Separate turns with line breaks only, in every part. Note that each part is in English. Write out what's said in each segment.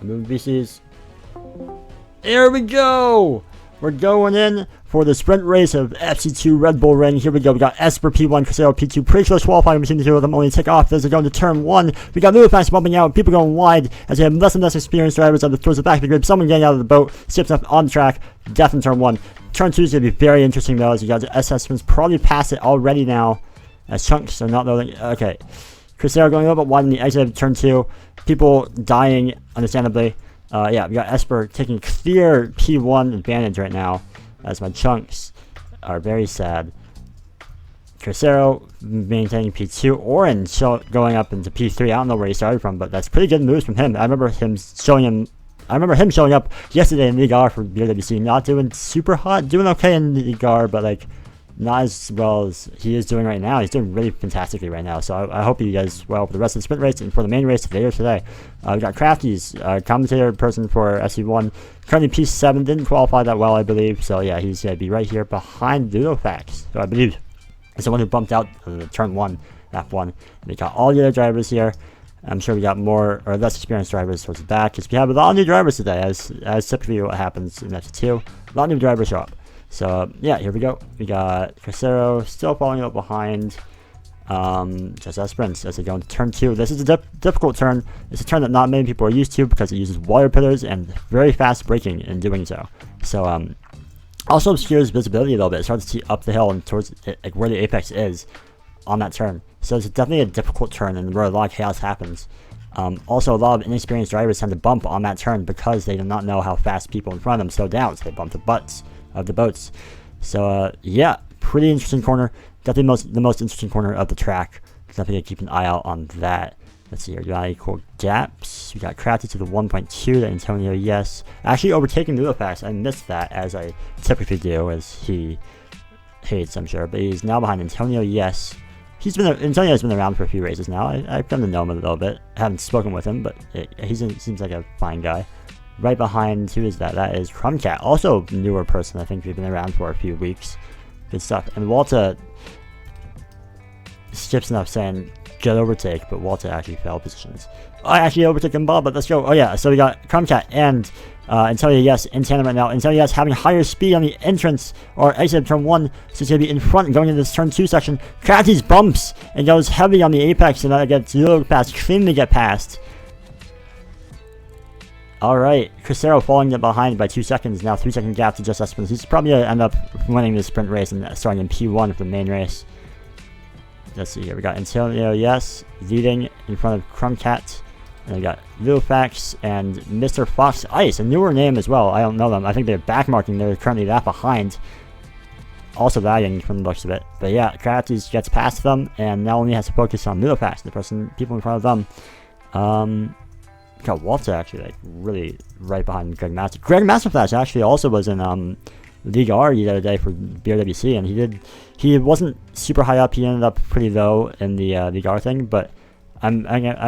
I'm moving VCs. Here we go! We're going in for the sprint race of FC2 Red Bull Ring. Here we go. We got Esper P1, Cruzeiro P2. Pretty close qualifying between the two of them. Only take off as they go into turn 1. We got Lufax bumping out. People going wide as they have less and less experienced drivers towards the back of the grid. Someone getting out of the boat. Skips up on the track. Death in turn 1. Turn 2 is going to be very interesting though, as you got the SS probably past it already now. As chunks are not loading. Okay. Cruzeiro going a little bit wide in the exit of turn 2. People dying, understandably. Yeah, we got Esper taking clear P1 advantage right now, as my chunks are very sad. Cruzeiro maintaining P2. Orange going up into P3. I don't know where he started from, but that's pretty good moves from him. I remember him showing up yesterday in League R for BWC. Not doing super hot, doing okay in League R, but like not as well as he is doing right now. He's doing really fantastically right now. So I hope you guys well for the rest of the sprint race and for the main race later today. We got Crafty's commentator person for SC1. Currently P7, didn't qualify that well, I believe. So yeah, he's going to be right here behind Ludofax. So I believe is the one who bumped out turn 1, F1. We got all the other drivers here. I'm sure we got more or less experienced drivers towards the back because we have a lot of new drivers today, as typically what happens in FC2. A lot of new drivers show up. So yeah, here we go. We got Cruzeiro still falling out behind just as sprints as they go into turn 2. This is a difficult turn. It's a turn that not many people are used to because it uses water pillars and very fast braking in doing so. So also obscures visibility a little bit. It's hard to see up the hill and towards like where the apex is on that turn. So it's definitely a difficult turn and where a lot of chaos happens. Also, a lot of inexperienced drivers tend to bump on that turn because they do not know how fast people in front of them slow down. So they bump the butts of the boats. So yeah, pretty interesting corner. Definitely the most interesting corner of the track. Definitely keep an eye out on that. Let's see here. Do I equal gaps? We got Crafty to the 1.2. That Antonio, yes. Actually overtaking Ludofax. I missed that as I typically do, as he hates, I'm sure. But he's now behind Antonio, yes. Antonio's been around for a few races now. I've come to know him a little bit. I haven't spoken with him, but he seems like a fine guy. Right behind, who is that? That is Crumcat. Also a newer person. I think we've been around for a few weeks. Good stuff. And Walter skips enough saying good overtake, but Walter actually fell positions. I actually overtook him, Bob, but let's go. Oh yeah, so we got Crumcat and Antonio, yes, in tandem right now. Antonio, yes, having higher speed on the entrance or exit of turn 1, so he's going to be in front going into this turn 2 section. Crafty's bumps and goes heavy on the apex, and that gets Zero past, cleanly get past. Alright, Cruzeiro falling behind by 2 seconds, now 3-second gap to just Espins. He's probably going to end up winning this sprint race and starting in P1 for the main race. Let's see here, we got Antonio, yes, leading in front of Crumcat. And we got Lufax and Mr. Fox Ice, a newer name as well. I don't know them. I think they're backmarking. They're currently that behind. Also lagging from the looks of it. But yeah, Crafty gets past them and now only has to focus on Lufax, people in front of them. Got Walter actually like really right behind Greg Master. Greg Masterflash actually also was in League R the other day for BRWC, and he wasn't super high up. He ended up pretty low in the League R thing, but I'm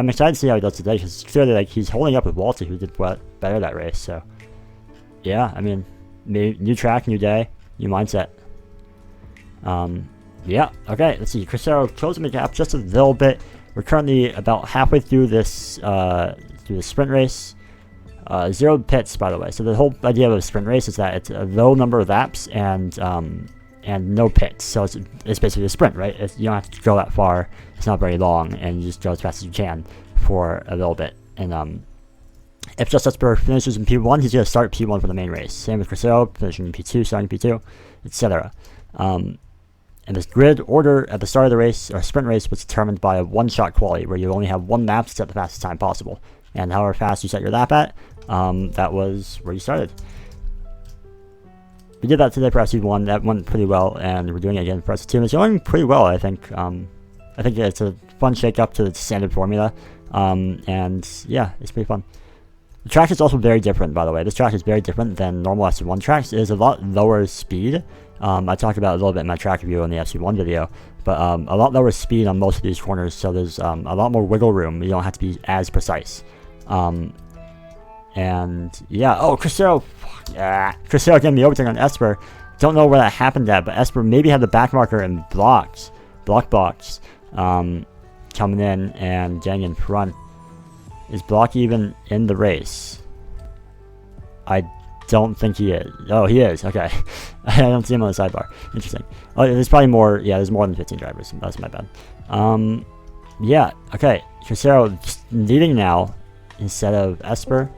excited to see how he does today because clearly like he's holding up with Walter, who did better that race. So yeah, I mean, new track, new day, new mindset. Yeah, okay, let's see. Cruzeiro closing the gap just a little bit. We're currently about halfway through this through the sprint race. 0 pits, by the way. So the whole idea of a sprint race is that it's a low number of laps and no pits. So it's basically a sprint, right? You don't have to go that far. It's not very long, and you just go as fast as you can for a little bit. And if Just Esper finishes in P1, he's going to start P1 for the main race. Same with Cruzeiro, finishing in P2, starting P2, etc. And this grid order at the start of the race, or sprint race, was determined by a one-shot quality, where you only have 1 lap to set the fastest time possible. And however fast you set your lap at, that was where you started. We did that today for FC1. That went pretty well, and we're doing it again for FC2. And it's going pretty well, I think. I think it's a fun shake-up to the standard formula. And yeah, it's pretty fun. The track is also very different, by the way. This track is very different than normal FC1 tracks. It is a lot lower speed. I talked about it a little bit in my track review in the FC1 video, but a lot lower speed on most of these corners, so there's a lot more wiggle room. You don't have to be as precise. And yeah, oh, Cruzeiro, Cruzeiro getting the overtake on Esper. Don't know where that happened at, but Esper maybe had the back marker and block box coming in and getting in front. Is Block even in the race? I don't think he is. Oh, he is. Okay. I don't see him on the sidebar. Interesting. Oh, there's probably more. Yeah, there's more than 15 drivers. That's my bad. Yeah. Okay. Crucero leading now instead of Esper.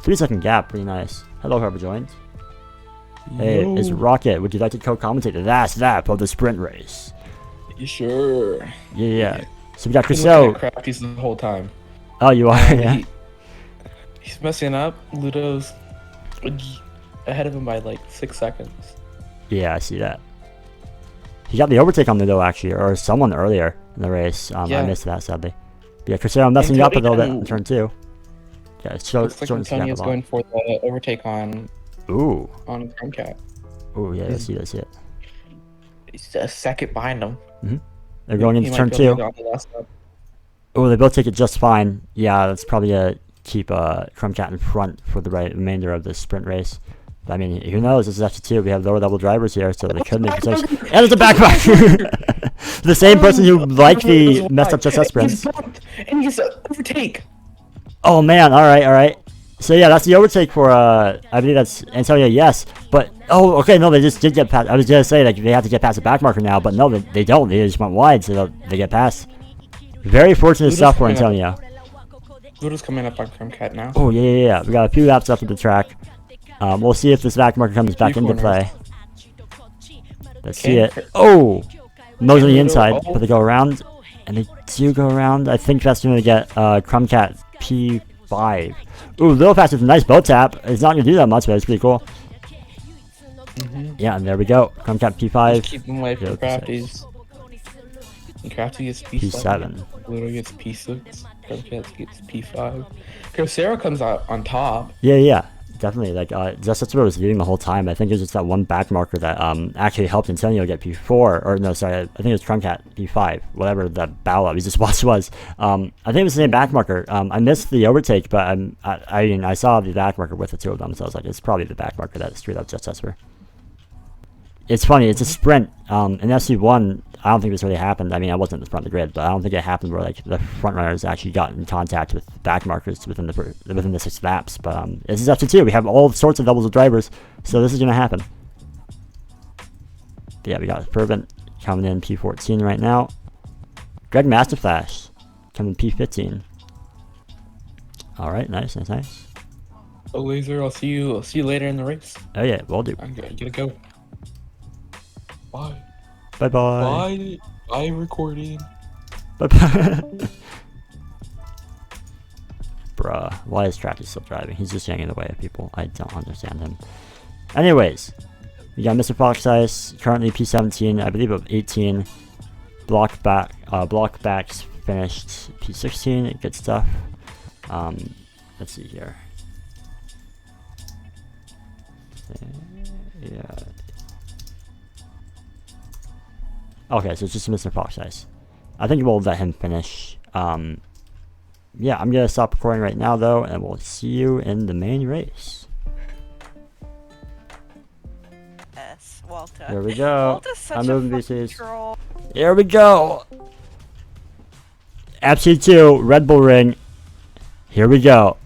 3-second gap. Pretty nice. Hello, whoever joined. Hey, it's Rocket. Would you like to co-commentate the last lap of the sprint race?
You sure?
Yeah. So we got Crucero.
Crafty's the whole time.
Oh, you are? Yeah.
He's messing up. Ludo's ahead of him by like 6 seconds.
Yeah, I see that. He got the overtake on Ludo actually, or someone earlier in the race. I missed that sadly. But yeah, Crucero messing up a little bit in turn 2. Yeah, it's
looks like Antonio's going for the overtake on.
Ooh.
On Chromcat.
Ooh, yeah, I see it.
He's a second behind him.
They're going into turn 2. Oh, they both take it just fine. Yeah, that's probably a keep Chromcat in front for the remainder of the sprint race. But, I mean, who knows? This is FC2. We have lower level drivers here, so they could make mistakes. And it's a backfire! The same person who likely messed up just sprints.
And he's overtake.
Oh man! All right. So yeah, that's the overtake for I believe that's Antonio. Yes, but okay, no, they just did get past. I was just saying like they have to get past the back marker now, but no, they don't. They just went wide, so they get past. Very fortunate stuff for Antonio.
Ludo's coming up on Chromcat now.
Oh yeah. We got a few laps left of the track. We'll see if this back marker comes back into play. Let's see it. Oh, Mo's on the inside, but they go around, and they do go around. I think that's going to get Chromcat P5. Ooh, Little Fast with a nice bow tap. It's not going to do that much, but it's pretty cool. Yeah, and there we go. Chromcat P5.
Just keep him away from Crafty's. And Crafty gets P7. Ludo gets P6. Chromcat gets P5. Crucero comes out on top.
Yeah. Definitely, like, that's what I was leading the whole time. I think it was just that one back marker that actually helped Antonio get P4, or no, sorry, I think it was Chromcat P5, whatever the battle he just watched was. I think it was the same back marker. I missed the overtake, but I saw the back marker with the two of them, so I was like, it's probably the back marker that screwed up Just Esper. It's funny, it's a sprint. In FC1, I don't think this really happened. I mean, I wasn't in the front of the grid, but I don't think it happened where like the front runners actually got in contact with back markers within the 6 laps. But this is FC2. We have all sorts of doubles of drivers, so this is gonna happen. But yeah, we got Fervent coming in P14 right now. Greg Masterflash coming P15. All right, nice.
Oh, Laser, I'll see you later in the race.
Oh yeah, will do.
I'm gonna go. Bye.
Bye.
Bye recording.
Bye. Bruh, why is Tracky still driving? He's just getting in the way of people. I don't understand him. Anyways, we got Mr. Fox Ice, currently P17, I believe of 18. Block backs finished P16. Good stuff. Let's see here. Yeah. Okay, so it's just Mr. Fox Ice. I think we'll let him finish. Yeah, I'm gonna stop recording right now though, and we'll see you in the main race.
Yes, Walter.
Here we go.
Walter's such
I'm moving VCs.
troll.
Here we go. FC2 Red Bull Ring. Here we go.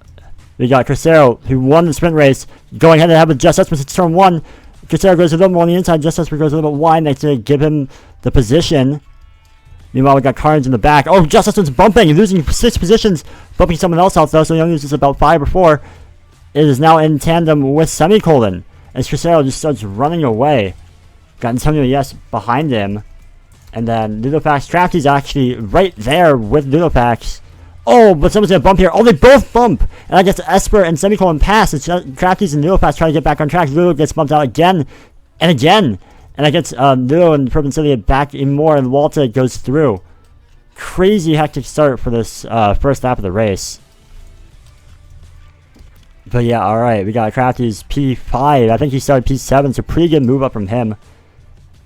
We got Crucero, who won the sprint race, going head to head with Just Esper since turn 1. Crucero goes a little more on the inside. Just Esper goes a little bit wide next to give him the position. Meanwhile, we got Carnage in the back. Oh, Just Esper's bumping, losing 6 positions, bumping someone else out though, so he only loses about 5 or 4. It is now in tandem with Semicolon, as Crucero just starts running away. Got Antonio Yes behind him, and then Ludofax Crafty's actually right there with Ludofax. Oh, but someone's gonna bump here. Oh, they both bump! And I guess Esper and Semicolon pass. It's Crafty's and Ludofax trying to get back on track. Ludo gets bumped out again and again. And I guess Ludo and Perpendicular back in more, and Walter goes through. Crazy hectic start for this first lap of the race. But yeah, alright, we got Crafty's P5. I think he started P7, so pretty good move up from him.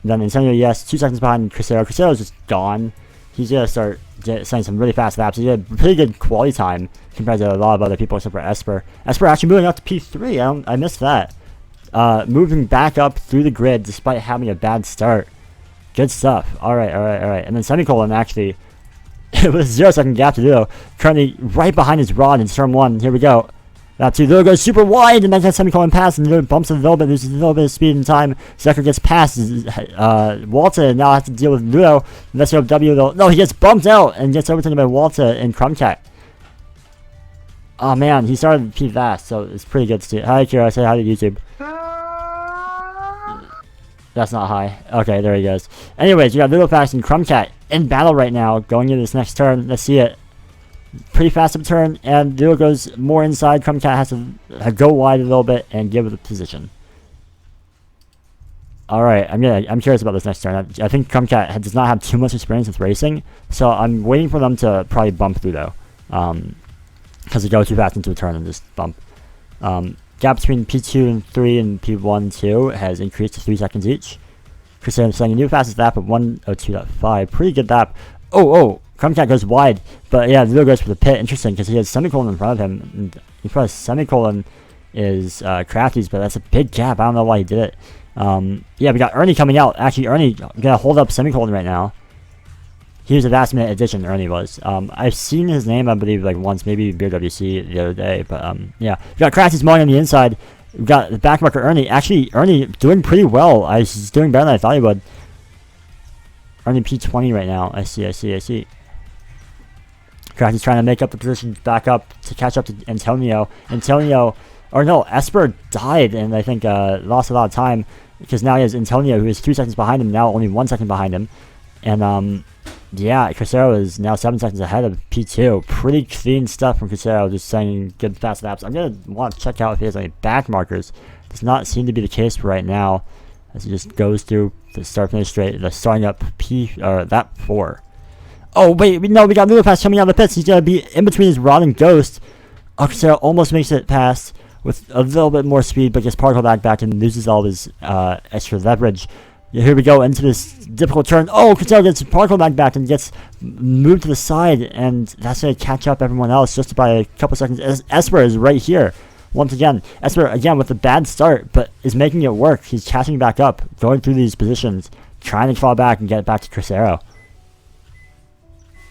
And then Antonio, yes, 2 seconds behind Crucero. Crucero's just gone. He's gonna start setting some really fast laps. He had pretty good quality time compared to a lot of other people except for Esper. Esper actually moving up to P3. I missed that. Moving back up through the grid despite having a bad start. Good stuff. Alright. And then Semicolon actually, it was a 0 second gap to do. Currently right behind his rod in turn 1. Here we go. That too. Lilo goes super wide and makes that semicolon pass, and Lilo bumps a little bit, loses a little bit of speed and time. Zekro gets past Walter, and now has to deal with Lilo. Unless you have W, though. No, he gets bumped out and gets overtaken by Walter and Krumcat. Oh man, he started pretty fast, so it's pretty good to see. Hi, Kira. Say hi to YouTube. That's not high. Okay, there he goes. Anyways, we got Lilo Fax and Krumcat in battle right now, going into this next turn. Let's see it. Pretty fast up turn, and Lilo goes more inside. Krumcat has to go wide a little bit and give it the position. Alright, I'm curious about this next turn. I think Krumcat does not have too much experience with racing, so I'm waiting for them to probably bump through though. Because they go too fast into a turn and just bump. Gap between P2 and 3 and P1 and 2 has increased to 3 seconds each. Christian saying a new fastest lap of 1:02.5. Pretty good lap. Oh, Krumcat goes wide, but yeah, Lilo goes for the pit. Interesting, because he has semicolon in front of him. And in front of semicolon is Crafty's, but that's a big gap. I don't know why he did it. Yeah, we got Ernie coming out. Actually, Ernie gonna hold up semicolon right now. He was a last minute addition, Ernie was. I've seen his name, I believe, like once, maybe Beer WC the other day, but yeah. We got Crafty's mowing on the inside. We got the back marker Ernie. Actually, Ernie doing pretty well. He's doing better than I thought he would. Ernie P20 right now. I see. Crafty's trying to make up the position back up to catch up to Antonio. Esper died and I think lost a lot of time because now he has Antonio, who is 2 seconds behind him, now only 1 second behind him. And yeah, Crucero is now 7 seconds ahead of P2. Pretty clean stuff from Crucero, just saying good fast laps. I'm going to want to check out if he has any back markers. Does not seem to be the case right now, as he just goes through the start-finish straight, the starting up lap 4. Oh, wait, no, we got Lilo Pass coming out of the pits. He's going to be in between his Rod and Ghost. Crucero almost makes it past with a little bit more speed, but gets particle back and loses all of his extra leverage. Here we go into this difficult turn. Oh, Crucero gets particle back and gets moved to the side, and that's going to catch up everyone else just by a couple seconds. Esper is right here. Once again, Esper, again, with a bad start, but is making it work. He's catching back up, going through these positions, trying to fall back and get it back to Crucero.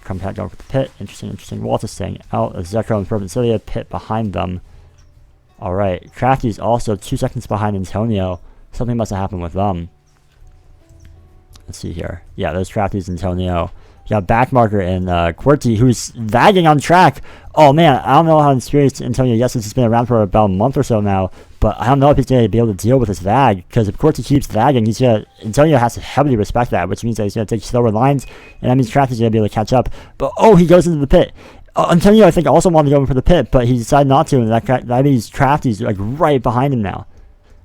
Krumcat going for the pit. Interesting. Walter staying out. Zekro and Provincilia pit behind them. Alright, Crafty's also 2 seconds behind Antonio. Something must have happened with them. Let's see here. Yeah, there's Crafty's Antonio. You got backmarker and QWERTY, who's lagging on track. Oh man, I don't know how experienced Antonio is since he's been around for about a month or so now, but I don't know if he's going to be able to deal with this lag, because if QWERTY keeps lagging, Antonio has to heavily respect that, which means that he's going to take slower lines, and that means Crafty's going to be able to catch up. But oh, he goes into the pit. Antonio, I think, also wanted to go in for the pit, but he decided not to, and that means Crafty's like right behind him now.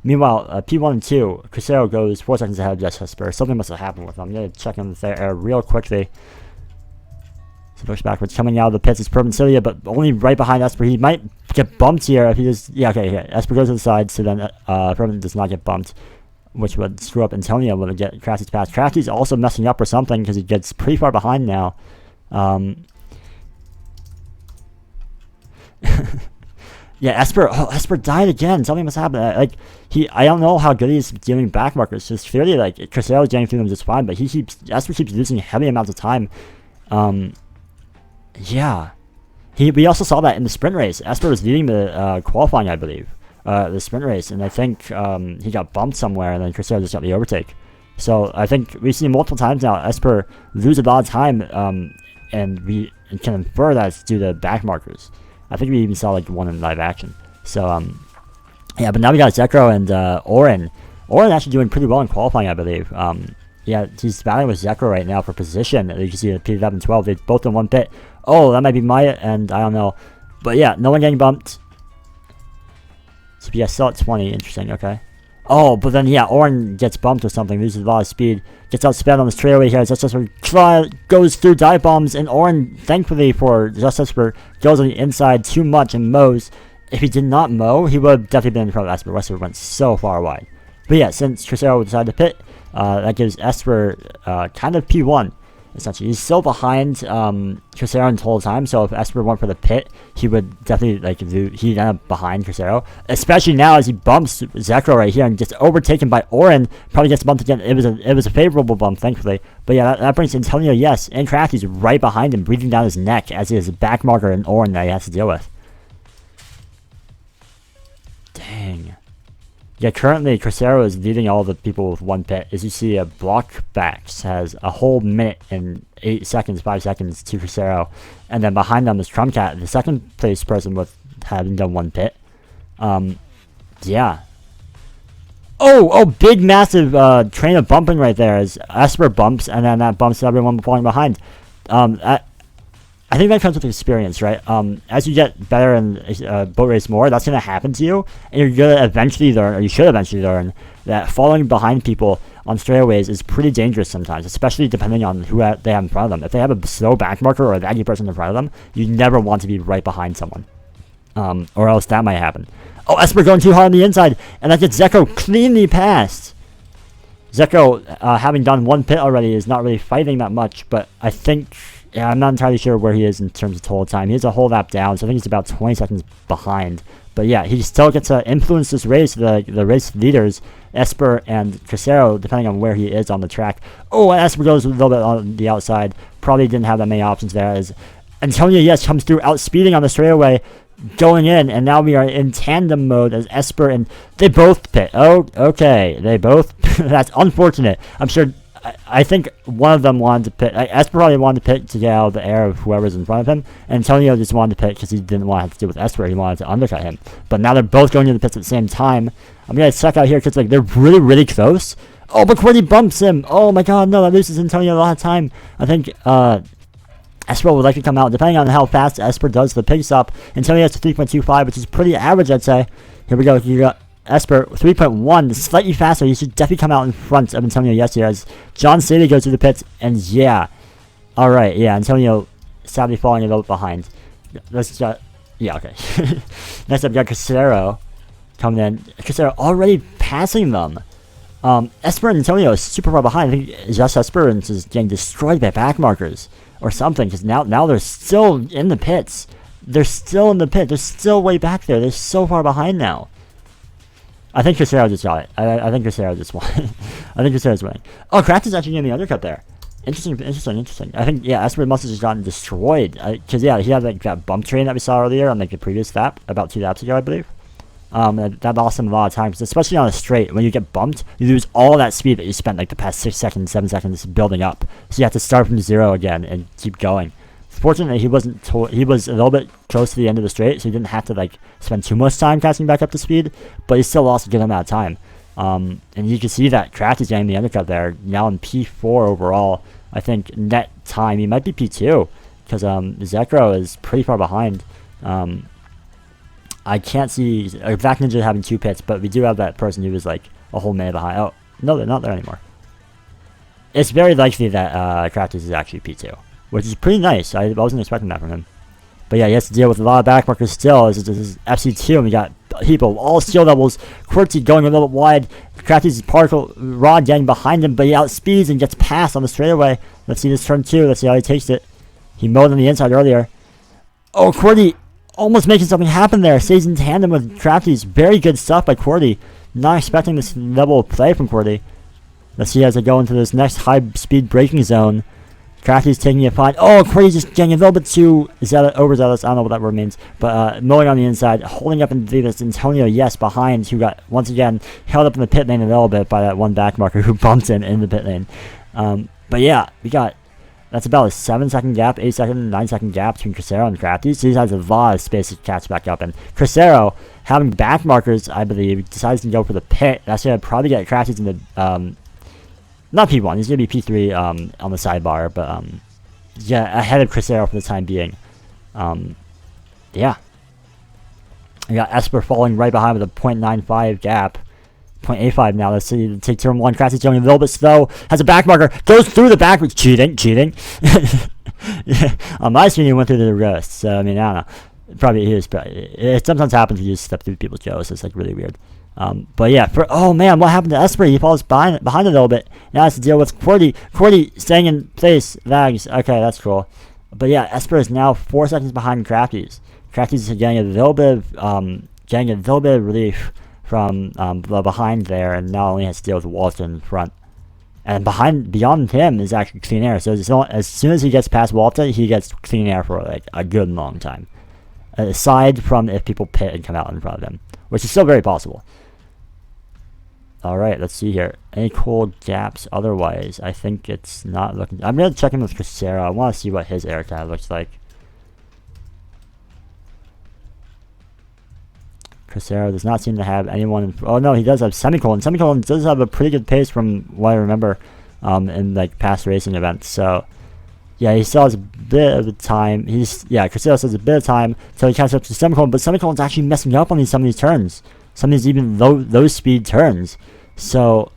Meanwhile, P1 and 2, Crucero goes 4 seconds ahead of Jess Hesper. Something must have happened with them. I'm going to check on the air real quickly. So looks backwards. Coming out of the pits is Provincilia, but only right behind Esper. He might get bumped here if he just... Yeah, okay. Esper goes to the side, so then Provincilia does not get bumped, which would screw up Antonio when they get Crafty's pass. Crafty's also messing up or something because he gets pretty far behind now. Yeah, Esper died again. Something must happen. I don't know how good he is dealing back markers. Just clearly, like, Crucero's getting through them just fine, but Esper keeps losing heavy amounts of time. Yeah. We also saw that in the sprint race. Esper was leading the qualifying, I believe, the sprint race, and I think he got bumped somewhere, and then Crucero just got the overtake. So I think we've seen multiple times now Esper lose a lot of time, and we can infer that it's due to back markers. I think we even saw like one in live action. So yeah, but now we got Zekro and Oren. Oren actually doing pretty well in qualifying, I believe. Yeah, he's battling with Zekro right now for position. You can see the P11 and 12. They both in one pit. Oh, that might be Maya, and I don't know. But yeah, no one getting bumped. So yeah, still at 20. Interesting. Okay. Oh, but then yeah, Oren gets bumped or something, loses a lot of speed, gets outsped on the straightaway here. Just goes through dive bombs, and Oren, thankfully for Just Esper, goes on the inside too much and mows. If he did not mow, he would have definitely been in front of Esper. Esper went so far wide. But yeah, since Crucero decided to pit, that gives Esper kind of P1. Essentially, he's still behind Crucero the whole time, so if Esper went for the pit, he would definitely he'd end up behind Crucero. Especially now as he bumps Zekro right here and gets overtaken by Oren, probably gets bumped again. It was a favorable bump, thankfully. But yeah, that brings Antonio, yes, and Crafty's right behind him, breathing down his neck as he has a back marker and Oren that he has to deal with. Dang. Yeah, currently Crucero is leading all the people with 1 pit. As you see, a Blockbacks has a whole minute and 8 seconds, 5 seconds to Crucero. And then behind them is Trumpcat, the second place person with having done 1 pit. Yeah. Oh, big massive train of bumping right there as Esper bumps, and then that bumps everyone falling behind. I think that comes with experience, right? As you get better in boat race more, that's going to happen to you, and you're going to eventually learn, or you should eventually learn, that falling behind people on straightaways is pretty dangerous sometimes, especially depending on who they have in front of them. If they have a slow back marker or a laggy person in front of them, you never want to be right behind someone, or else that might happen. Oh, Esper going too hard on the inside, and that gets Zeko cleanly past. Zeko, having done 1 pit already, is not really fighting that much, but I think, yeah, I'm not entirely sure where he is in terms of total time. He has a whole lap down, so I think he's about 20 seconds behind. But yeah, he still gets to influence this race, the race leaders, Esper and Crucero, depending on where he is on the track. Oh, and Esper goes a little bit on the outside. Probably didn't have that many options there, as Antonio, yes, comes through outspeeding on the straightaway, going in, and now we are in tandem mode as Esper and they both pit. Oh, okay, they both. That's unfortunate. I'm sure. I think one of them wanted to pit. Esper probably wanted to pit to get out of the air of whoever's in front of him, and Antonio just wanted to pit because he didn't want to have to deal with Esper. He wanted to undercut him. But now they're both going to the pits at the same time. I'm gonna check out here because like they're really close. Oh, but Cordy bumps him. Oh my God, no, that loses Antonio a lot of time. I think Esper would like to come out, depending on how fast Esper does the pit stop. Antonio has 3.25, which is pretty average, I'd say. Here we go. You got Esper 3.1, slightly faster. He should definitely come out in front of Antonio yesterday as John Sadie goes to the pits. And yeah, all right, yeah, Antonio sadly falling a little bit behind. Let's just, yeah, okay. Next up, we got Crucero coming in. Crucero already passing them. Esper and Antonio is super far behind. I think just Esper is getting destroyed by back markers or something, because now they're still in the pits. They're still in the pit. They're still way back there. They're so far behind now. I think Crucero just got it. I think Crucero just won. I think Crucero's winning. Oh, Kraft is actually getting the undercut there. Interesting. I think, yeah, Esper must have just gotten destroyed. Because, yeah, he had like that bump train that we saw earlier on like the previous lap, about 2 laps ago, I believe. That lost him a lot of time, especially on a straight. When you get bumped, you lose all that speed that you spent like the past 6 seconds, 7 seconds building up. So you have to start from 0 again and keep going. Fortunately, he was a little bit close to the end of the straight, so he didn't have to like spend too much time catching back up to speed. But he still lost a good amount of time. And you can see that Kraft is getting the undercut there. Now in P4 overall, I think net time he might be P2 because Zekro is pretty far behind. I can't see Vac Ninja having 2 pits, but we do have that person who was like a whole minute behind. Oh, no, they're not there anymore. It's very likely that Kraft is actually P2, which is pretty nice. I wasn't expecting that from him. But yeah, he has to deal with a lot of back markers still. This is FC2, and we got people, all skill levels. QWERTY going a little bit wide. Crafty's particle rod getting behind him, but he outspeeds and gets past on the straightaway. Let's see this turn 2. Let's see how he takes it. He mowed on the inside earlier. Oh, QWERTY almost making something happen there. Stays in tandem with Crafty's. Very good stuff by QWERTY. Not expecting this level of play from QWERTY. Let's see as they go into this next high-speed braking zone. Crafty's taking it fine. Oh, QWERTY's just getting a little bit too overzealous. I don't know what that word means. But mowing on the inside, holding up in this Antonio, yes, behind, who got, once again, held up in the pit lane a little bit by that one back marker who bumped in the pit lane. But yeah, we got, that's about a 7-second gap, 8-second, 9-second gap between Crucero and Crafty. So he has a lot of space to catch back up. And Crucero, having back markers, I believe, decides to go for the pit. That's going to probably get Crafty's in the, not P1, he's going to be P3 on the sidebar, but yeah, ahead of Crucero for the time being. Yeah. We got Esper falling right behind with a 0.95 gap. 0.85 now. Let's see. Take turn 1. Crafty's going a little bit slow. Has a back marker. Goes through the back. Cheating. Yeah. On my screen, he went through the wrist. So, I mean, I don't know. Probably is. It sometimes happens. You just step through people's jaws. It's like really weird. But yeah, oh man, what happened to Esper? He falls behind a little bit. Now has to deal with QWERTY. QWERTY staying in place. Lags. Okay, that's cool. But yeah, Esper is now 4 seconds behind Crafty's. Crafty's getting a little bit of relief from the behind there, and now only has to deal with Walton in front. And beyond him is actually Clean Air. So as soon as he gets past Walton, he gets Clean Air for like a good long time. aside from if people pit and come out in front of him, which is still very possible. Alright, let's see here. Any cool gaps otherwise? I think it's not looking... I'm going to check in with Casera. I want to see what his air tag looks like. Casera does not seem to have anyone... oh no, he does have Semicolon. Semicolon does have a pretty good pace from what I remember in like past racing events. So, yeah, he still has a bit of a time. Casera still has a bit of time until he catches up to Semicolon, but Semicolon's actually messing up on some of these turns. Some of these even low speed turns. So,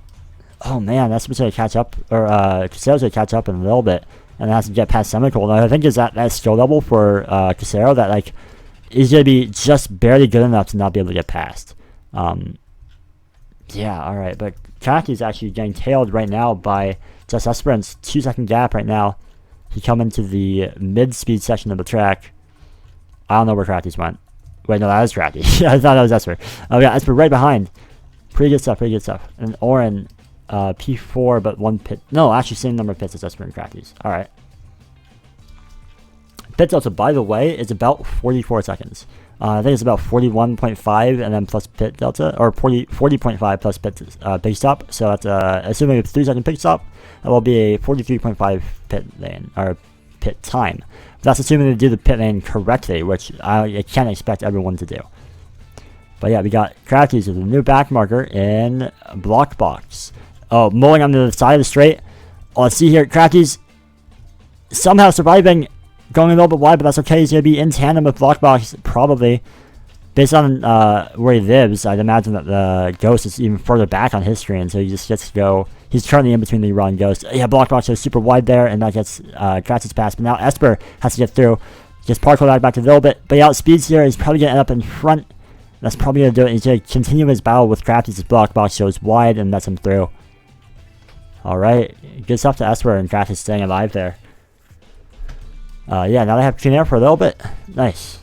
oh man, that's supposed to catch up, or Casera's going to catch up in a little bit, and has to get past Semicolon. I think is that skill level for Casera that like he's going to be just barely good enough to not be able to get past. Yeah, alright, but Kaki's actually getting tailed right now by just Esperant's 2-second gap right now. He come into the mid-speed section of the track. I don't know where Kraki's went. Wait, no, that was Kraki. I thought that was Esper. Oh yeah, Esper right behind. Pretty good stuff. And Oren, P4, but 1 pit. No, actually same number of pits as Esper and Kraki's. Alright. Pit delta, by the way, is about 44 seconds. I think it's about 41.5 and then plus pit delta, or 40.5 plus pit stop. So that's assuming a 3-second pit stop, that will be a 43.5 pit lane, or pit time. That's assuming they do the pit lane correctly, which I can't expect everyone to do. But yeah, we got Crafties with a new back marker in block box. Oh, mulling on the side of the straight. Oh, let's see here. Crafties somehow surviving, going a little bit wide, but that's okay. He's going to be in tandem with block box, probably. Based on where he lives, I'd imagine that the Ghost is even further back on his screen, so he just gets to go. He's currently in between the Run Ghost. Yeah, block box is super wide there, and that gets Crafties past. But now Esper has to get through. Gets parkour back a little bit, but he outspeeds here. He's probably going to end up in front. That's probably going to do it. He's going to continue his battle with Crafties. His block box goes wide and lets him through. Alright, good stuff to Esper, and Crafties staying alive there. Yeah, now they have clean air for a little bit. Nice.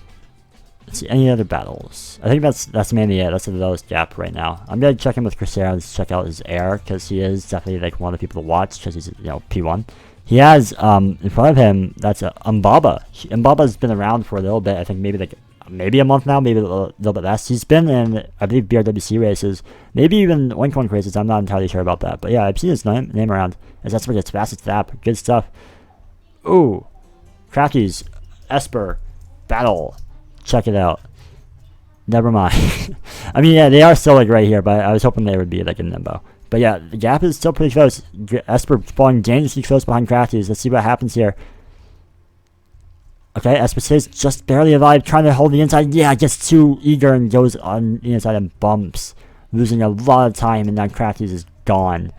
Let's see, any other battles? I think that's mainly it. That's the lowest gap right now. I'm going to check in with Crusader to check out his air, because he is definitely like one of the people to watch, because he's, P1. He has, in front of him, that's Mbaba. Mbaba's been around for a little bit. I think maybe a month now, maybe a little bit less. He's been in, I believe, BRWC races, maybe even Wink Wink races. I'm not entirely sure about that. But yeah, I've seen his name around, as that's where he gets fastest tap. Good stuff. Ooh. Crafties, Esper, battle. Check it out. Never mind. I mean, yeah, they are still like right here, but I was hoping they would be like in limbo. But yeah, the gap is still pretty close. Esper falling dangerously close behind Crafties. Let's see what happens here. Okay, Esper stays just barely alive, trying to hold the inside. Yeah, gets too eager and goes on the inside and bumps, losing a lot of time, and now Crafties is gone.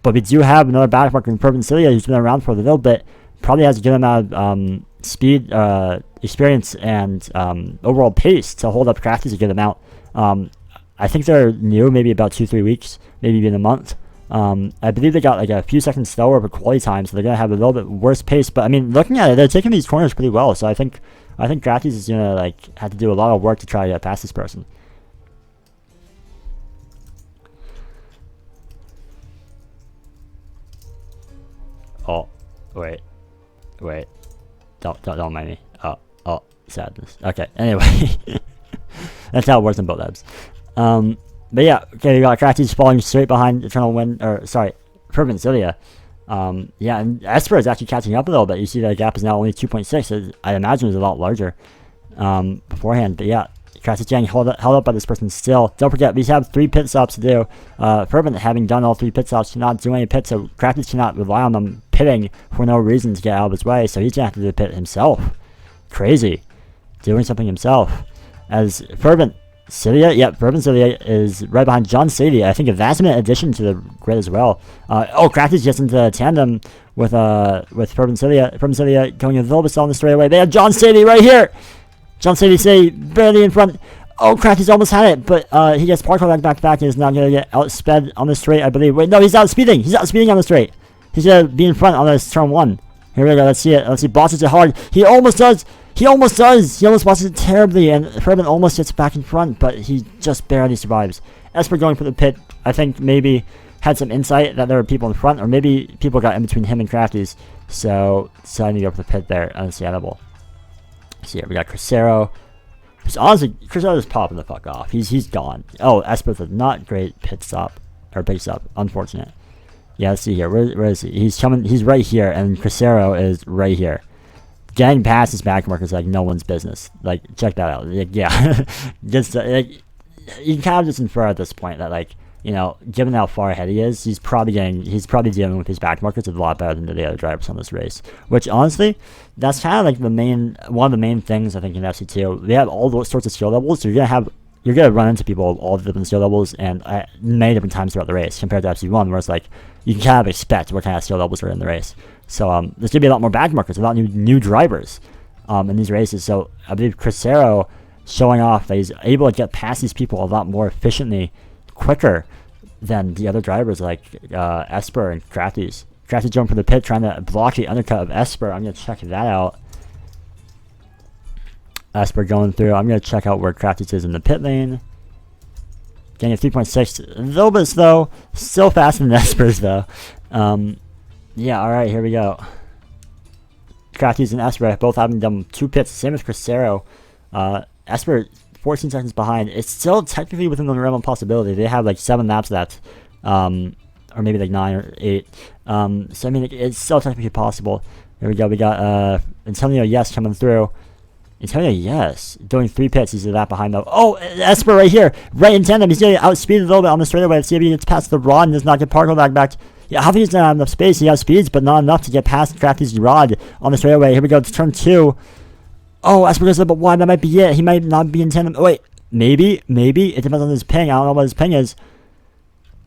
But we do have another backmarker in Purban Cilia, who's been around for a little bit. Probably has a good amount of speed, experience, and overall pace to hold up Crafties a good amount. I think they're new, maybe about 2-3 weeks, maybe even a month. I believe they got like a few seconds slower for quality time, so they're gonna have a little bit worse pace. But I mean, looking at it, they're taking these corners pretty well. So I think Crafties is gonna like have to do a lot of work to try to get past this person. Oh, wait. Don't mind me. Oh, sadness. Okay, anyway. That's how it works in both labs. But yeah, okay, we got Crafties falling straight behind Eternal Wind, or sorry, Fervent Cilia. Yeah, and Esper is actually catching up a little bit. You see that gap is now only 2.6. I imagine it was a lot larger beforehand. But yeah, Crafties getting held up by this person still. Don't forget, we have 3 pit stops to do. Fervent, having done all 3 pit stops, cannot do any pits, so Crafties cannot rely on them pitting for no reason to get out of his way, so he's gonna have to do the pit himself. Crazy. Doing something himself. As Fervent Cilia, yep, Fervent Cilia is right behind John Sadie. I think a vast-minute addition to the grid as well. Crafties gets into tandem with Fervent Cilia. Fervent Cilia going a little bit slow on the straightaway. They have John Sadie right here! John Sadie barely in front. Oh, Crafties almost had it, but he gets parkour back and is not going to get outsped on the straight, I believe. Wait, no, he's outspeeding. He's outspeeding on the straight. He's going to be in front on this turn 1. Here we go, let's see it. Let's see, bosses it hard. He almost does. He almost bosses it terribly, and Fervent almost gets back in front, but he just barely survives. Esper going for the pit, I think maybe had some insight that there were people in front, or maybe people got in between him and Crafties, so decided to go for the pit there, understandable. So yeah, we got Crucero, Because honestly, Crisaro's popping the fuck off. He's gone. Oh, Esper with a not great pit stop. Or pit stop. Unfortunate. Yeah, let's see here. Where is he? He's coming. He's right here, and Crisaro is right here. Getting past his back markers like no one's business. Like, check that out. Like, yeah. Just, like, you can kind of just infer at this point that, like, you know, given how far ahead he is, he's probably dealing with his back markers a lot better than the other drivers on this race. Which, honestly, that's kind of like one of the main things I think in FC2. They have all those sorts of skill levels, so you're gonna run into people of all the different skill levels and many different times throughout the race compared to FC1, where it's like you can kind of expect what kind of skill levels are in the race. So there's gonna be a lot more back markers, a lot of new drivers in these races. So I believe Crisaro showing off that he's able to get past these people a lot more efficiently, quicker than the other drivers like Esper and Crafty's. Crafty jumping for the pit, trying to block the undercut of Esper. I'm gonna check that out. Esper going through. I'm gonna check out where Crafty's is in the pit lane. Getting a 3.6, a little bit slow, still faster than Esper's though. Yeah, all right, here we go. Crafty's and Esper both having done 2 pits, same as Crisaro. Esper 14 seconds behind. It's still technically within the realm of possibility. They have like 7 laps left, or maybe like 9 or 8. So I mean, it's still technically possible. Here we go. We got Antonio Yes coming through. Antonio Yes doing 3 pits. He's a lap behind though. Oh, Esper right here, right in tandem. He's getting outspeeded a little bit on the straightaway. Let's see if he gets past the rod and does not get particle back. Yeah, Javi doesn't have enough space. He has speeds, but not enough to get past Crafty's rod on the straightaway. Here we go. It's turn 2. Oh, Esper goes a little bit wide. That might be it. He might not be in tandem. Oh, wait, maybe. It depends on his ping. I don't know what his ping is.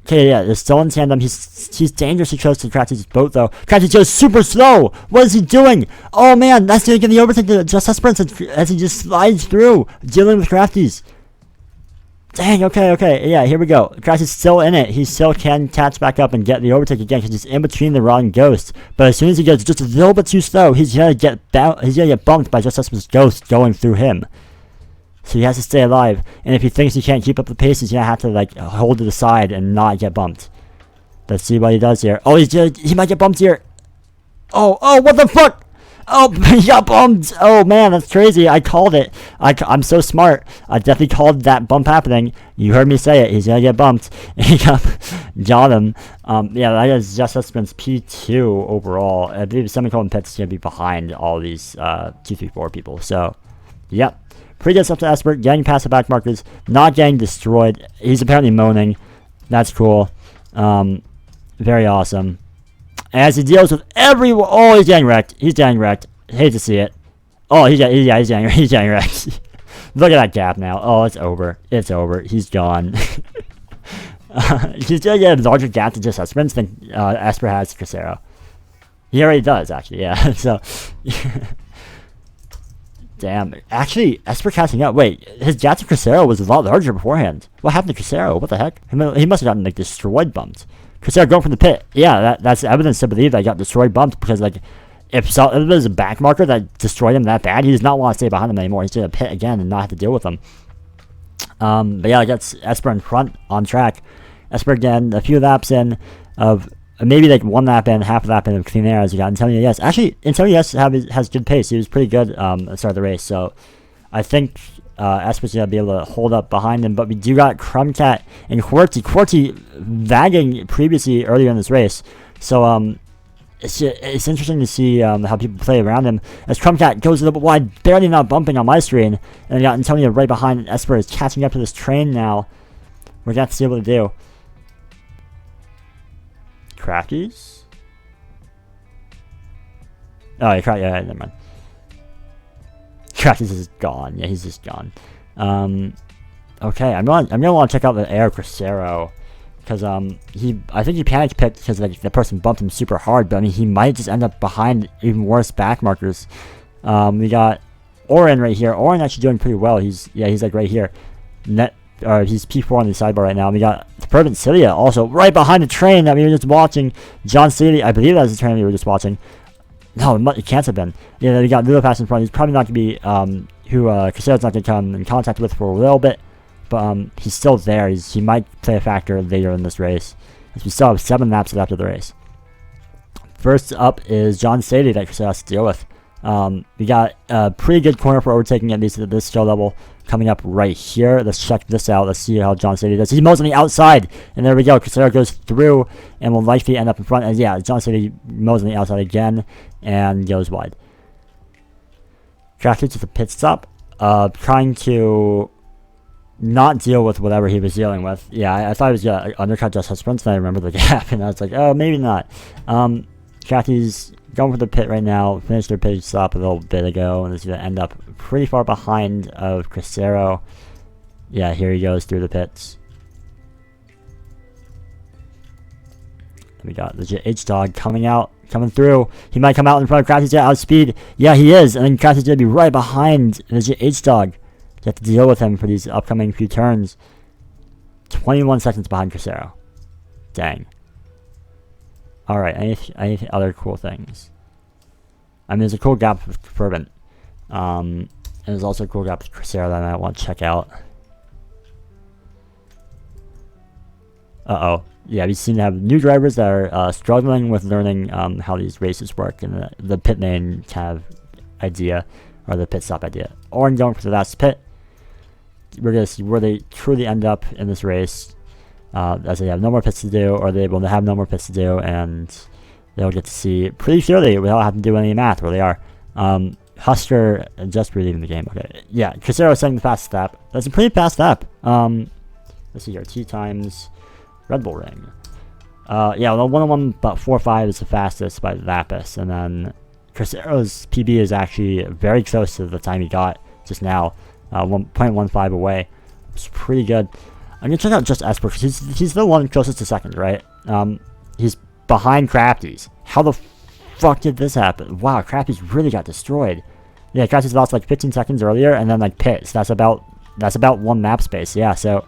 Okay, yeah, they're still in tandem. He's dangerously close to Crafty's boat, though. Crafty goes super slow. What is he doing? Oh, man, that's going to give the overtake to Just Esper as he just slides through, dealing with Crafty's. Dang, okay. Yeah, here we go. Crafty's still in it. He still can catch back up and get the overtake again because he's in between the rod and Ghost. But as soon as he gets just a little bit too slow, he's gonna get bumped by Just Esper's Ghost going through him. So he has to stay alive. And if he thinks he can't keep up the pace, he's gonna have to like hold it aside and not get bumped. Let's see what he does here. Oh, he might get bumped here. Oh, what the fuck? Oh, he got bumped. Oh, man, that's crazy. I called it. I'm so smart. I definitely called that bump happening. You heard me say it. He's going to get bumped. He got him. Yeah, that is Just Esper's P2 overall. I believe Semicolon Pit's going to be behind all these 2, 3, 4 people. So, yep. Pretty good stuff to Esper. Getting past the back markers. Not getting destroyed. He's apparently moaning. That's cool. Very awesome. As he deals with everyone. Oh, he's getting wrecked. Hate to see it. Oh, he's getting wrecked. Look at that gap now. Oh, it's over. He's gone. He's going to get a larger gap to Just Esper than Esper has to Crisaro. He already does, actually. Yeah. So, damn. Actually, Esper catching up. Wait, his gap to Crisaro was a lot larger beforehand. What happened to Crisaro? What the heck? He must have gotten like destroyed, bumped. Crisaro going from the pit. Yeah, that's evidence to believe that he got destroyed, bumped, because like if there's a back marker that destroyed him that bad, he does not want to stay behind him anymore. He's going to pit again and not have to deal with him. But yeah, I got Esper in front on track. Esper again, a few laps in of maybe like 1 lap in, half a lap in of clean air as you got Antonio Yes. Actually, Antonio Yes has good pace. He was pretty good at the start of the race. So I think Esper's going to be able to hold up behind him. But we do got Crumcat and Quarty lagging previously earlier in this race. So it's interesting to see how people play around him. As Crumcat goes a little bit wide, barely not bumping on my screen. And we got Antonio right behind, and Esper is catching up to this train now. We're going to have to see what to do. Crafties? Oh, yeah, never mind. Crafties is gone. Yeah, he's just gone. Okay, I'm gonna want to check out the air Crisaro, because I think he panic picked because like the person bumped him super hard, but I mean he might just end up behind even worse back markers. We got Oren right here. Oren actually doing pretty well. He's like right here. He's P4 on the sidebar right now. We got Suburban Cilia also right behind the train that we were just watching. John City, I believe that was the train we were just watching. No, it can't have been. Yeah, we got Lilo Pass in front. He's probably not going to be who Crisaro's not going to come in contact with for a little bit. But he's still there. He might play a factor later in this race, as we still have 7 laps left of the race. First up is John Sadie that Crisaro has to deal with. We got a pretty good corner for overtaking, at least at this skill level. coming up right here. Let's check this out. Let's see how John Sadie does. He mows on the outside, and there we go. Crucero goes through and will likely end up in front. And yeah, John Sadie mows on the outside again and goes wide. Crafty to the pit stop, trying to not deal with whatever he was dealing with. Yeah, I thought he was going to undercut Just Husbands, and I remember the gap, and I was like, oh, maybe not. Crafty's going for the pit right now. Finished their pit stop a little bit ago, and is going to end up pretty far behind of Crucero. Yeah, here he goes through the pits. We got legit H-Dog coming through. He might come out in front of Crafty's out of speed. Yeah, he is, and then Crafty's going to be right behind legit H-Dog. You have to deal with him for these upcoming few turns. 21 seconds behind Crucero. Dang. Alright, any other cool things? I mean, there's a cool gap with Fervent. And there's also a cool gap with Crucero that I might want to check out. Uh-oh. Yeah, we seem to have new drivers that are struggling with learning how these races work and the pit main kind of idea, or the pit stop idea. Oren going for the last pit. We're going to see where they truly end up in this race. As they have no more pits to do, or they will have no more pits to do, and they'll get to see pretty clearly without having to do any math where they are. Husker just relieving the game. Okay, yeah, Crucero setting the fast step. That's a pretty fast step. Let's see here, T times Red Bull Ring. Yeah, well, 101, but 4.5 is the fastest by Lapis, and then Crucero's PB is actually very close to the time he got just now, 1.15 away. It's pretty good. I'm gonna check out just Esper because he's the one closest to second, right? He's behind Crafty's. How the fuck did this happen? Wow, Crafty's really got destroyed. Yeah, Crafty's lost like 15 seconds earlier, and then like pits. That's about one map space. Yeah, so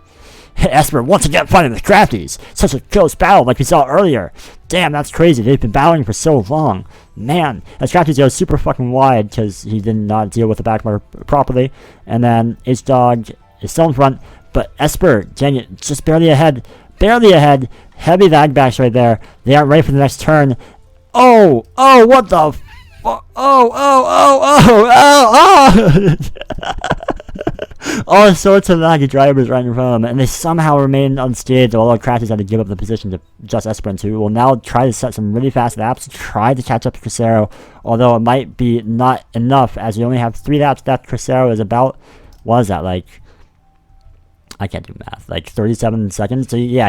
Esper once again fighting with Crafty's. Such a close battle like we saw earlier. Damn, that's crazy. They've been battling for so long. Man, as Crafty's goes super fucking wide because he did not deal with the backmarker properly. And then H-Dog is still in front. But Esper, dang it, just barely ahead. Barely ahead. Heavy lag backs right there. They aren't ready for the next turn. Oh, what the fuck? All sorts of laggy drivers right in front of them, and they somehow remained unscathed, although Crafty's had to give up the position to Just Esperance, who will now try to set some really fast laps to try to catch up to Crucero, although it might be not enough, as we only have 3 laps left. Crucero is about, what is that, like, I can't do math, like 37 seconds. So yeah,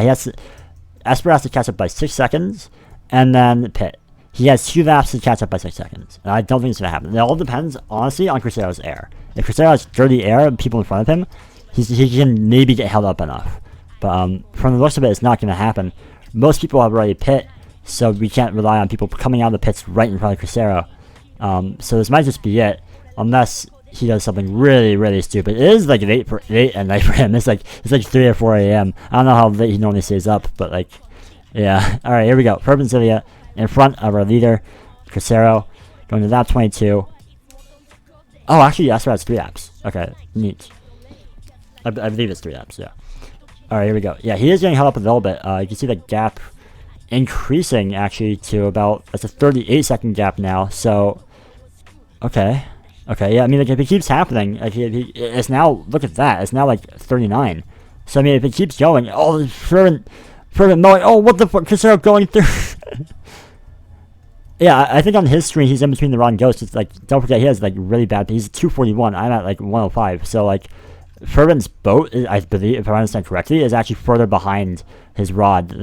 Esper has to catch up by 6 seconds, and then pit. He has 2 laps to catch up by 6 seconds, and I don't think it's gonna happen. It all depends, honestly, on Crucero's air. If Crucero has dirty air and people in front of him, he can maybe get held up enough. But from the looks of it, it's not gonna happen. Most people have already pit, so we can't rely on people coming out of the pits right in front of Crucero. So this might just be it, unless he does something really, really stupid. It is like 8 at night for him. It's like 3 or 4 a.m. I don't know how late he normally stays up, but like, yeah. All right, here we go. Fervent Cilia in front of our leader, Crucero, going to lap 22. Oh, actually, Esper has 3 laps. Okay, neat. I believe it's 3 laps. Yeah. All right, here we go. Yeah, he is getting held up a little bit. You can see the gap increasing actually to about, that's a 38-second gap now. So, okay. Okay, yeah, I mean, like, if it keeps happening, like, it's now, look at that, it's now, like, 39. So, I mean, if it keeps going, oh, Fervent mowing, oh, what the fuck, Crucero going through? Yeah, I think on his screen, he's in between the wrong ghosts. It's, like, don't forget, he has, like, really bad, he's 241, I'm at, like, 105. So, like, Fervent's boat, I believe, if I understand correctly, is actually further behind his rod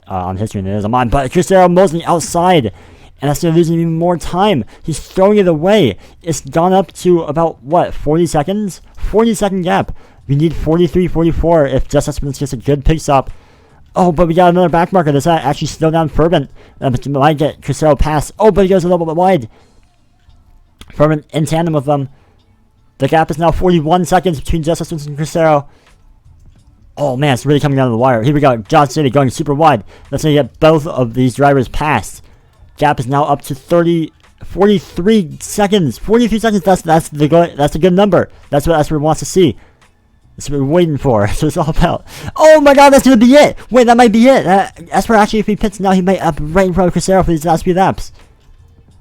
on his screen than it is on mine. But Crucero mows on the outside. And that's going to lose him even more time. He's throwing it away. It's gone up to about, what, 40 seconds? 40-second gap. We need 43, 44 if Just Esperance gets a good pit stop. Oh, but we got another back marker. Does that actually slow down Fervent? But might get Crucero past. Oh, but he goes a little bit wide. Fervent in tandem with them. The gap is now 41 seconds between Just Esperance and Crucero. Oh, man, it's really coming down to the wire. Here we go. John City going super wide. Let's say get both of these drivers past. Gap is now up to 43 seconds. 43 seconds. That's a good number. That's what Esper wants to see. That's what we're waiting for. That's what it's all about. Oh my God, that's gonna be it. Wait, that might be it. Esper actually, if he pits now, he might up right in front of Crucero for these last few laps.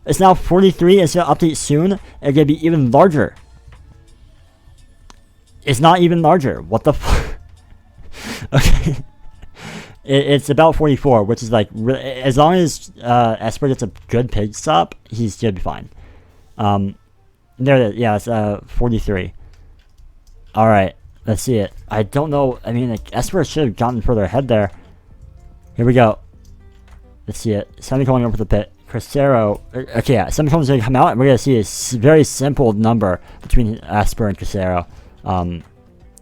It's now 43. It's gonna update soon. It's gonna be even larger. It's not even larger. What the fuck? Okay. It's about 44, which is like, as long as Esper gets a good pit stop, he's gonna be fine. There it is. Yeah, it's 43. Alright, let's see it. I don't know. I mean, like, Esper should have gotten further ahead there. Here we go. Let's see it. Semicolon over the pit. Crucero. Okay, yeah. Semicolon's gonna come out, and we're gonna see a very simple number between Esper and Crucero.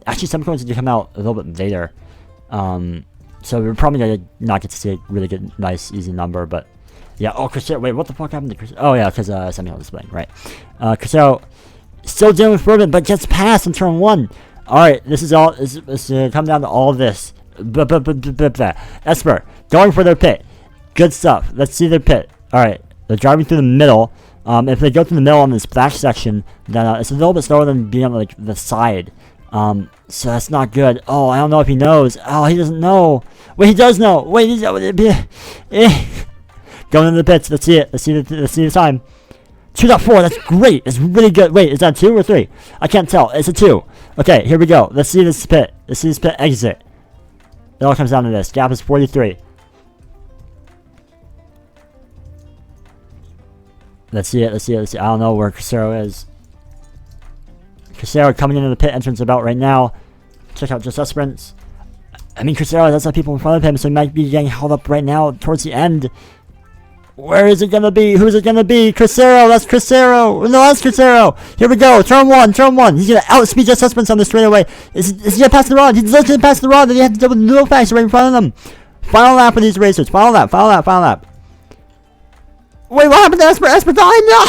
Actually, Semicolon's gonna come out a little bit later. So we're probably gonna not get to see a really good, nice, easy number, but yeah. Oh, Crucero. Wait, what the fuck happened to Crucero? Oh yeah, because Semicolon's playing, right? Crucero still dealing with Bourbon, but gets past in turn 1. All right, this is all. This is come down to all of this. Esper going for their pit. Good stuff. Let's see their pit. All right, they're driving through the middle. If they go through the middle on this back section, then it's a little bit slower than being on like the side. So that's not good. Oh, I don't know if he knows. Oh, he doesn't know. Wait, he does know. Wait, he's going into the pits. Let's see it. Let's see the time. 2.4. That's great. It's really good. Wait, is that 2 or 3? I can't tell. It's a 2. Okay, here we go. Let's see this pit. Let's see this pit exit. It all comes down to this. Gap is 43. Let's see it. Let's see it. Let's see. I don't know where Crucero is. Crucero coming into the pit entrance about right now. Check out just us sprints. I mean, Crucero does have people in front of him, so he might be getting held up right now towards the end. Where is it gonna be? Who's it gonna be? Crucero! That's Crucero! No, that's Crucero! Here we go! Turn 1! Turn 1! He's gonna outspeed just Suspense on the straightaway. Is he gonna pass the rod? He's gonna pass the rod, and he has to double no factor right in front of them. Final lap for these racers. Final lap, final lap, final lap. Wait, what happened to Esper? Esper died? No!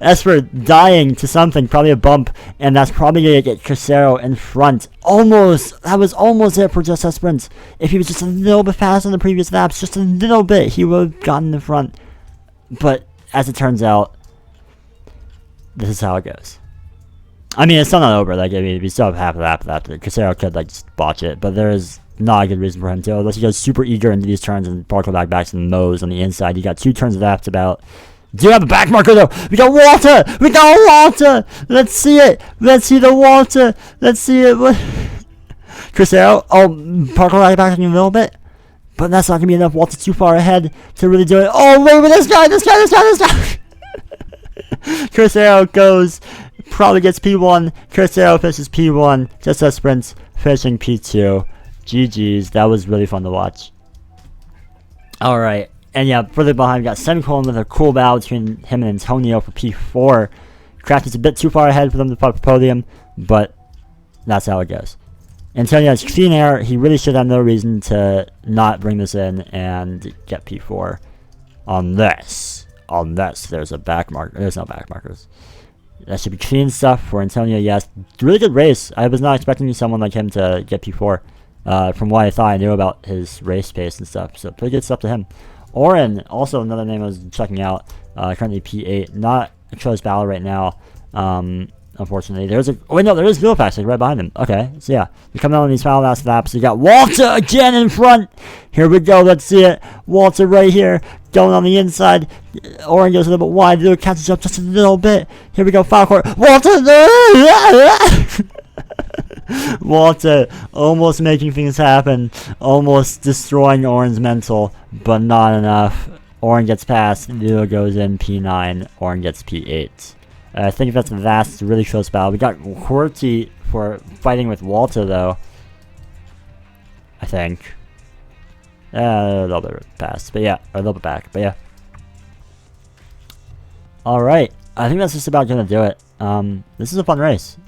Esper dying to something, probably a bump, and that's probably gonna get Crucero in front. Almost! That was almost it for just Sprint. If he was just a little bit faster on the previous laps, just a little bit, he would have gotten in front. But as it turns out, this is how it goes. I mean, it's still not over. Like, I mean, we still have half a lap left. Crucero could like just botch it, but there is not a good reason for him to, unless he goes super eager into these turns and Barkle backs and mows on the inside. You got 2 turns left about. Do you have a back marker though? We got Walter! We got Walter! Let's see it! Let's see the Walter! Let's see it! Crucero, Parker back a little bit. But that's not gonna be enough. Walter's too far ahead to really do it. Oh, wait, this guy! Crucero goes, probably gets P1. Crucero finishes P1. Just a sprint, finishing P2. GG's. That was really fun to watch. Alright. And yeah, further behind, we got Semicolon with a cool battle between him and Antonio for P4. Craft is a bit too far ahead for them to fight for podium, but that's how it goes. Antonio has clean air. He really should have no reason to not bring this in and get P4. Unless there's a back marker. There's no back markers. That should be clean stuff for Antonio, yes. Really good race. I was not expecting someone like him to get P4. From what I thought I knew about his race pace and stuff. So pretty good stuff to him. Oren, also another name I was checking out, currently P8, not a close battle right now, unfortunately. There is Villafax like right behind him. Okay, so yeah, we come out on these final last laps. You got Walter again in front. Here we go, let's see it. Walter right here, going on the inside. Oren goes a little bit wide, Lou catches up just a little bit. Here we go, foul court. Walter! Walter almost making things happen, almost destroying Oren's mental, but not enough. Oren gets past, Leo goes in P9, Oren gets P8. I think that's the last really close battle. We got QWERTY for fighting with Walter though, I think. A little bit past, but yeah, or a little bit back, but yeah. Alright, I think that's just about gonna do it. This is a fun race.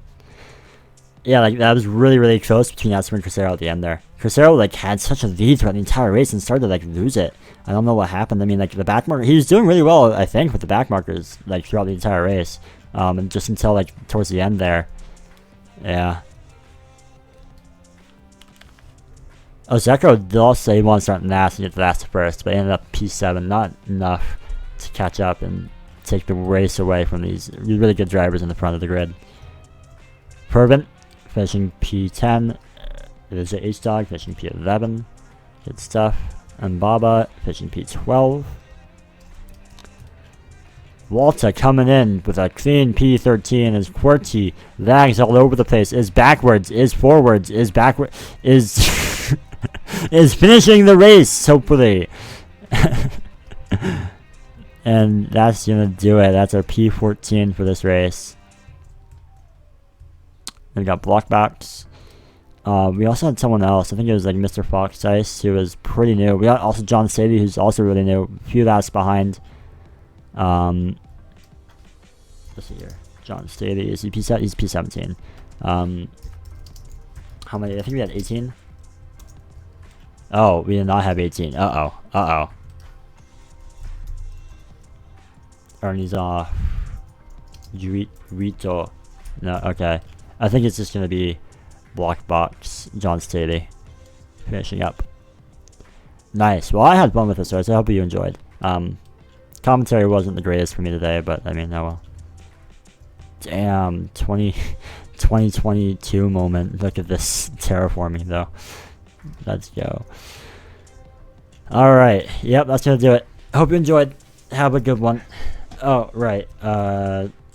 Yeah, like, that was really, really close between Esper and Crucero at the end there. Crucero, like, had such a lead throughout the entire race and started to, like, lose it. I don't know what happened. I mean, like, the back marker, he was doing really well, I think, with the back markers, like, throughout the entire race. And just until, like, towards the end there. Yeah. Oh, Zekro did also say he wanted to start last and get the last first, but ended up P7, not enough to catch up and take the race away from these really good drivers in the front of the grid. Fervent finishing P10. There's a H-Dog finishing P11. Good stuff. And Baba finishing P12. Walter coming in with a clean P13 as QWERTY lags all over the place, is backwards, is forwards, is backward, is is finishing the race, hopefully. And that's gonna do it. That's our P14 for this race. Then we got Blockbox. We also had someone else. I think it was like Mr. Fox Ice, who was pretty new. We got also John Sadie, who's also really new. A few laps behind. Let's see here. John Staley, is he P7? He's P17. How many? I think we had 18. Oh, we did not have 18. Uh-oh. Ernie's off. Rito. No, okay. I think it's just going to be Blockbox, John Staley, finishing up. Nice. Well, I had fun with this race. I hope you enjoyed. Commentary wasn't the greatest for me today, but I mean, oh well. Damn, 2022 moment. Look at this terraforming, though. Let's go. Alright, yep, that's gonna do it. Hope you enjoyed. Have a good one. Oh, right.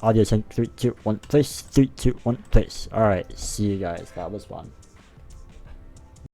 Audio sync 3, 2, 1, please. 3, 2, 1, please. Alright, see you guys. That was fun.